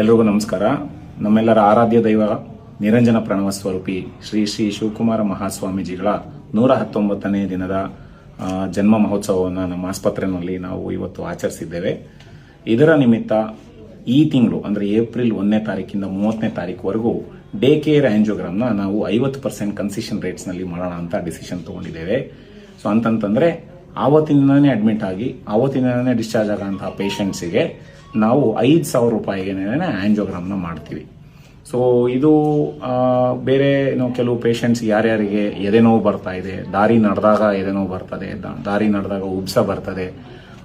ಎಲ್ರಿಗೂ ನಮಸ್ಕಾರ. ನಮ್ಮೆಲ್ಲರ ಆರಾಧ್ಯ ದೈವ ನಿರಂಜನ ಪ್ರಣವ ಸ್ವರೂಪಿ ಶ್ರೀ ಶ್ರೀ ಶಿವಕುಮಾರ ಮಹಾಸ್ವಾಮೀಜಿಗಳ 119ನೇ ದಿನದ ಜನ್ಮ ಮಹೋತ್ಸವವನ್ನು ನಮ್ಮ ಆಸ್ಪತ್ರೆಯಲ್ಲಿ ನಾವು ಇವತ್ತು ಆಚರಿಸಿದ್ದೇವೆ. ಇದರ ನಿಮಿತ್ತ ಈ ತಿಂಗಳು ಅಂದರೆ ಏಪ್ರಿಲ್ 1ನೇ ತಾರೀಕಿಂದ 30ನೇ ತಾರೀಕುವರೆಗೂ ಡೇ ಕೇರ್ ಆಂಜಿಯೋಗ್ರಾಮ್ನ ನಾವು 50% ಕನ್ಸೆಷನ್ ರೇಟ್ಸ್ನಲ್ಲಿ ಮಾಡೋಣ ಅಂತ ಡಿಸಿಷನ್ ತಗೊಂಡಿದ್ದೇವೆ. ಸೊ ಅಂತಂತಂದ್ರೆ ಆವತ್ತಿನ ದಿನನೇ ಅಡ್ಮಿಟ್ ಆಗಿ ಆವತ್ತಿನ ದಿನನೇ ಡಿಸ್ಚಾರ್ಜ್ ಆಗೋಂತಹ ಪೇಷಂಟ್ಸಿಗೆ ನಾವು 5,000 ರೂಪಾಯಿಗೆ ಆಂಜಿಯೋಗ್ರಾಮ್ನ ಮಾಡ್ತೀವಿ. ಸೊ ಇದು ಬೇರೆ ಕೆಲವು ಪೇಷಂಟ್ಸ್ ಯಾರ್ಯಾರಿಗೆ ಎದೆ ನೋವು ಬರ್ತಾ ಇದೆ, ದಾರಿ ನಡೆದಾಗ ಎದೆ ನೋವು ಬರ್ತದೆ, ದಾರಿ ನಡೆದಾಗ ಉಬ್ಸ ಬರ್ತದೆ,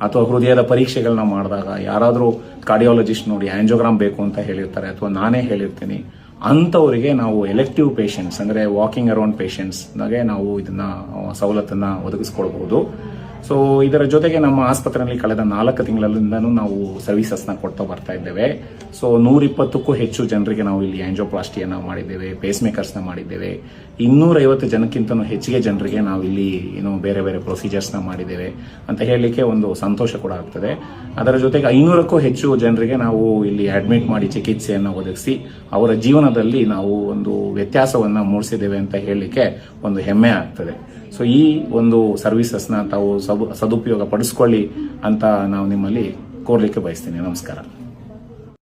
ಅಥವಾ ಹೃದಯದ ಪರೀಕ್ಷೆಗಳನ್ನ ಮಾಡಿದಾಗ ಯಾರಾದರೂ ಕಾರ್ಡಿಯಾಲಜಿಸ್ಟ್ ನೋಡಿ ಆಂಜಿಯೋಗ್ರಾಮ್ ಬೇಕು ಅಂತ ಹೇಳಿರ್ತಾರೆ, ಅಥವಾ ನಾನೇ ಹೇಳಿರ್ತೀನಿ, ಅಂಥವರಿಗೆ ನಾವು ಎಲೆಕ್ಟಿವ್ ಪೇಷಂಟ್ಸ್ ಅಂದರೆ ವಾಕಿಂಗ್ ಅರೌಂಡ್ ಪೇಷಂಟ್ಸ್ನಾಗೆ ನಾವು ಇದನ್ನ ಸವಲತ್ತನ್ನ ಒದಗಿಸ್ಕೊಡ್ಬಹುದು. ಸೊ ಇದರ ಜೊತೆಗೆ ನಮ್ಮ ಆಸ್ಪತ್ರೆಯಲ್ಲಿ ಕಳೆದ 4 ತಿಂಗಳಿಂದನೂ ನಾವು ಸರ್ವಿಸಸ್ನ ಕೊಡ್ತಾ ಬರ್ತಾ ಇದ್ದೇವೆ. ಸೊ 120ಕ್ಕೂ ಹೆಚ್ಚು ಜನರಿಗೆ ನಾವು ಇಲ್ಲಿ ಆಂಜಿಯೋಪ್ಲಾಸ್ಟಿಯನ್ನ ಮಾಡಿದ್ದೇವೆ, ಪೇಸ್ ಮೇಕರ್ಸ್ನ ಮಾಡಿದ್ದೇವೆ. 250 ಜನಕ್ಕಿಂತನೂ ಹೆಚ್ಚಿಗೆ ಜನರಿಗೆ ನಾವು ಇಲ್ಲಿ ಬೇರೆ ಬೇರೆ ಪ್ರೊಸೀಜರ್ಸ್ನ ಮಾಡಿದ್ದೇವೆ ಅಂತ ಹೇಳಲಿಕ್ಕೆ ಒಂದು ಸಂತೋಷ ಕೂಡ ಆಗ್ತದೆ. ಅದರ ಜೊತೆಗೆ 500ಕ್ಕೂ ಹೆಚ್ಚು ಜನರಿಗೆ ನಾವು ಇಲ್ಲಿ ಅಡ್ಮಿಟ್ ಮಾಡಿ ಚಿಕಿತ್ಸೆಯನ್ನು ಒದಗಿಸಿ ಅವರ ಜೀವನದಲ್ಲಿ ನಾವು ಒಂದು ವ್ಯತ್ಯಾಸವನ್ನ ಮೂಡಿಸಿದ್ದೇವೆ ಅಂತ ಹೇಳಲಿಕ್ಕೆ ಒಂದು ಹೆಮ್ಮೆ ಆಗ್ತದೆ. ಸೊ ಈ ಒಂದು ಸರ್ವಿಸಸ್ನ ತಾವು ಸದುಪಯೋಗ ಪಡಿಸ್ಕೊಳ್ಳಿ ಅಂತ ನಾವು ನಿಮ್ಮಲ್ಲಿ ಕೋರ್ಲಿಕ್ಕೆ ಬಯಸ್ತೀನಿ. ನಮಸ್ಕಾರ.